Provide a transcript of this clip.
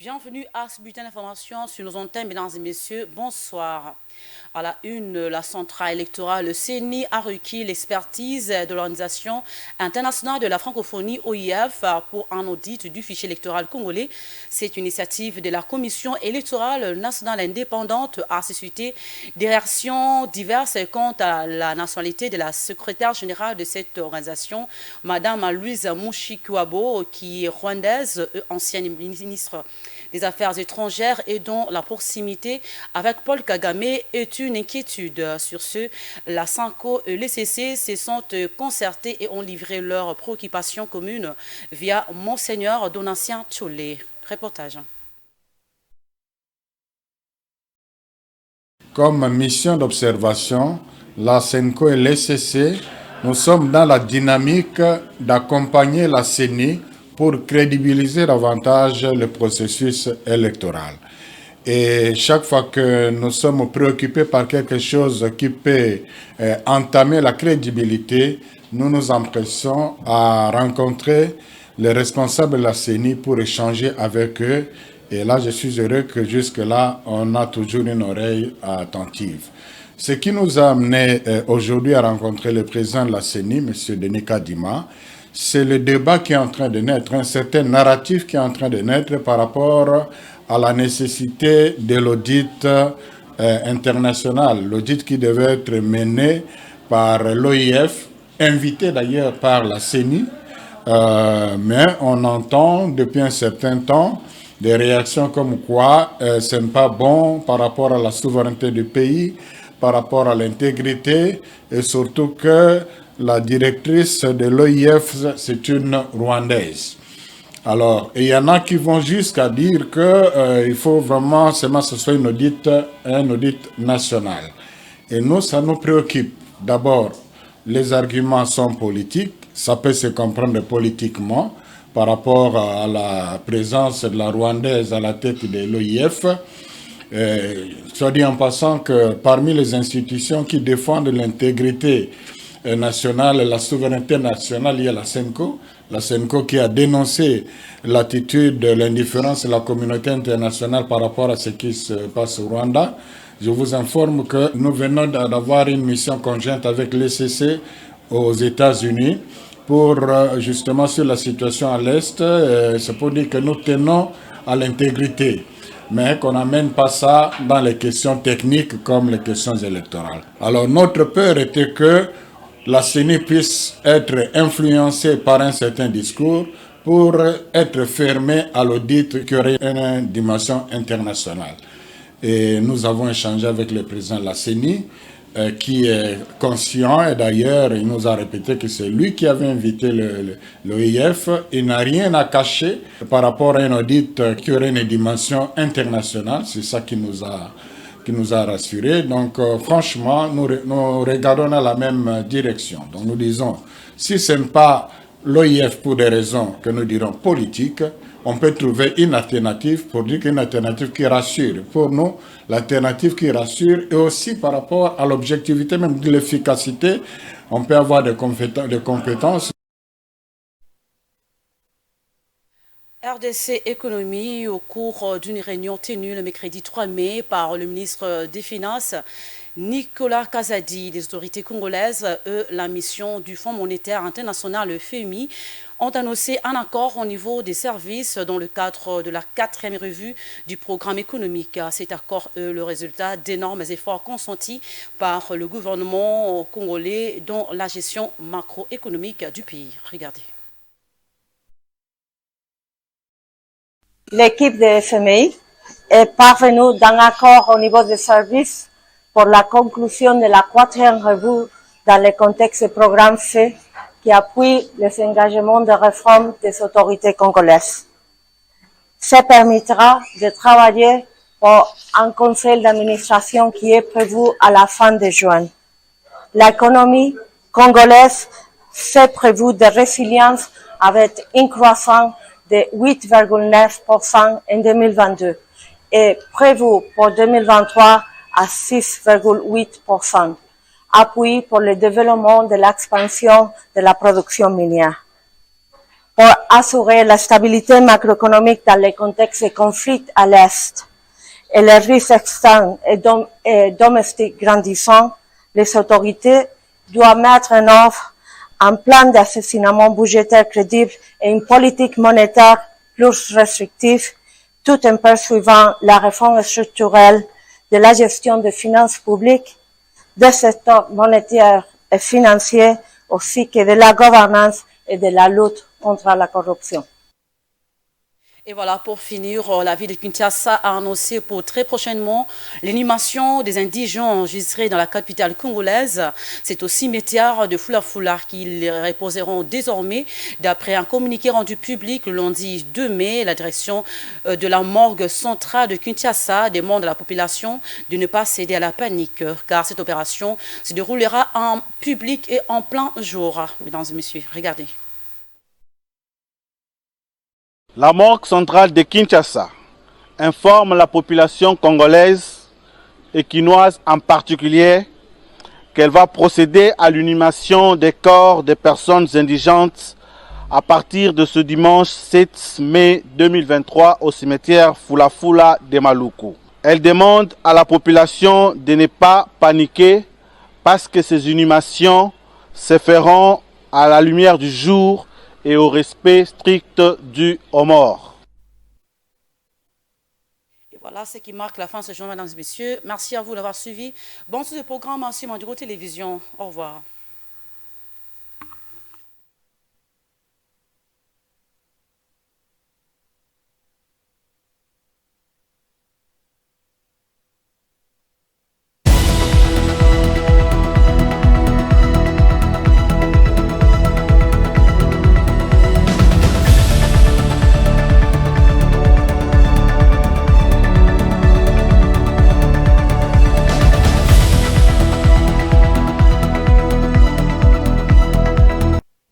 Bienvenue à ce bulletin d'information sur nos antennes, mesdames et messieurs. Bonsoir. À la une, la centrale électorale, le CENI a requis l'expertise de l'Organisation internationale de la francophonie, OIF, pour un audit du fichier électoral congolais. C'est une initiative de la Commission électorale nationale indépendante à susciter des réactions diverses quant à la nationalité de la secrétaire générale de cette organisation, Madame Louise Mushikiwabo, qui est rwandaise, ancienne ministre des Affaires étrangères et dont la proximité avec Paul Kagame est une inquiétude. Sur ce, la SANCO et l'ECC se sont concertés et ont livré leurs préoccupations communes via Monseigneur Donatien Tcholé. Reportage. Comme mission d'observation, la SENCO et l'ECC, nous sommes dans la dynamique d'accompagner la CENI pour crédibiliser davantage le processus électoral. Et chaque fois que nous sommes préoccupés par quelque chose qui peut entamer la crédibilité, nous nous empressons à rencontrer les responsables de la CENI pour échanger avec eux. Et là, je suis heureux que jusque-là, on a toujours une oreille attentive. Ce qui nous a amené aujourd'hui à rencontrer le président de la CENI, M. Denis Kadima, c'est le débat qui est en train de naître, un certain narratif qui est en train de naître par rapport à la nécessité de l'audit international, l'audit qui devait être mené par l'OIF, invité d'ailleurs par la CENI, mais on entend depuis un certain temps des réactions comme quoi ce n'est pas bon par rapport à la souveraineté du pays, par rapport à l'intégrité, et surtout que la directrice de l'OIF, c'est une Rwandaise. Alors, il y en a qui vont jusqu'à dire qu'il faut vraiment seulement que ce soit un audit national. Et nous, ça nous préoccupe. D'abord, les arguments sont politiques, ça peut se comprendre politiquement par rapport à la présence de la Rwandaise à la tête de l'OIF. Soit dit en passant que parmi les institutions qui défendent l'intégrité nationale et la souveraineté nationale, il y a la SENCO qui a dénoncé l'attitude, l'indifférence de la communauté internationale par rapport à ce qui se passe au Rwanda. Je vous informe que nous venons d'avoir une mission conjointe avec l'ECC aux États-Unis pour justement sur la situation à l'Est. C'est pour dire que nous tenons à l'intégrité, mais qu'on n'amène pas ça dans les questions techniques comme les questions électorales. Alors notre peur était que la CENI puisse être influencée par un certain discours pour être fermée à l'audit qui aurait une dimension internationale. Et nous avons échangé avec le président de la CENI qui est conscient, et d'ailleurs il nous a répété que c'est lui qui avait invité l'OIF. Il n'a rien à cacher par rapport à un audit qui aurait une dimension internationale, c'est ça qui nous a rassurés. Donc franchement, nous regardons dans la même direction. Donc nous disons, si ce n'est pas l'OIF pour des raisons que nous dirons politiques, on peut trouver une alternative pour dire qu'une alternative qui rassure. Pour nous, l'alternative qui rassure et aussi par rapport à l'objectivité même de l'efficacité, on peut avoir des compétences. RDC Économie, au cours d'une réunion tenue le mercredi 3 mai par le ministre des Finances, Nicolas Kazadi, des autorités congolaises et la mission du Fonds monétaire international, le FMI, ont annoncé un accord au niveau des services dans le cadre de la 4e revue du programme économique. Cet accord est le résultat d'énormes efforts consentis par le gouvernement congolais dans la gestion macroéconomique du pays. Regardez. L'équipe de FMI est parvenue d'un accord au niveau des services pour la conclusion de la 4e revue dans le contexte du programme FE qui appuie les engagements de réforme des autorités congolaises. Ça permettra de travailler pour un conseil d'administration qui est prévu à la fin de juin. L'économie congolaise s'est prévue de résilience avec une croissance de 8,9% en 2022 et prévu pour 2023 à 6,8%, appui pour le développement de l'expansion de la production minière. pour assurer la stabilité macroéconomique dans les contextes de conflits à l'Est et les risques externes et domestiques grandissants, les autorités doivent mettre en œuvre un plan d'assaisonnement budgétaire crédible et une politique monétaire plus restrictive, tout en poursuivant la réforme structurelle de la gestion des finances publiques, des secteurs monétaires et financiers, ainsi que de la gouvernance et de la lutte contre la corruption. Et voilà, pour finir, la ville de Kinshasa a annoncé pour très prochainement l'animation des indigents enregistrés dans la capitale congolaise. C'est au cimetière de Fula qu'ils reposeront désormais. D'après un communiqué rendu public le lundi 2 mai, la direction de la morgue centrale de Kinshasa demande à la population de ne pas céder à la panique, car cette opération se déroulera en public et en plein jour. Mesdames et messieurs, regardez. La morgue centrale de Kinshasa informe la population congolaise et quinoise en particulier qu'elle va procéder à l'inhumation des corps des personnes indigentes à partir de ce dimanche 7 mai 2023 au cimetière Fula de Maluku. Elle demande à la population de ne pas paniquer parce que ces inhumations se feront à la lumière du jour et au respect strict dû aux morts. Et voilà ce qui marque la fin de ce journal, mesdames et messieurs. Merci à vous d'avoir suivi. Bon suite de programme sur Mandiro Télévision. Au revoir.